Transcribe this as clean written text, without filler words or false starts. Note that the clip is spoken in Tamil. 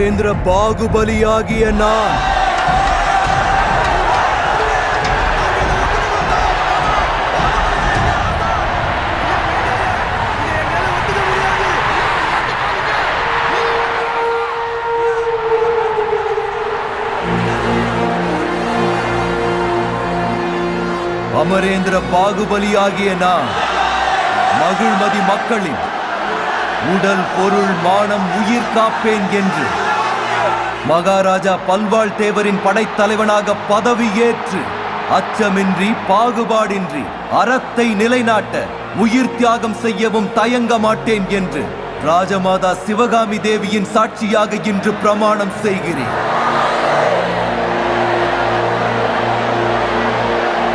அமரேந்திர பாகுபலியாகிய நான் அமரேந்திர பாகுபலியாகிய நான் மகிழ்மதி மக்களின் உடல் பொருள் மானம் உயிர் காப்பேன் என்று மகாராஜா பல்வாள் தேவரின் படைத்தலைவனாக பதவி ஏற்று அச்சமின்றி பாகுபாடின்றி அறத்தை நிலைநாட்ட உயிர் தியாகம் செய்யவும் தயங்க மாட்டேன் என்று ராஜமாதா சிவகாமி தேவியின் சாட்சியாக இன்று பிரமாணம் செய்கிறேன்.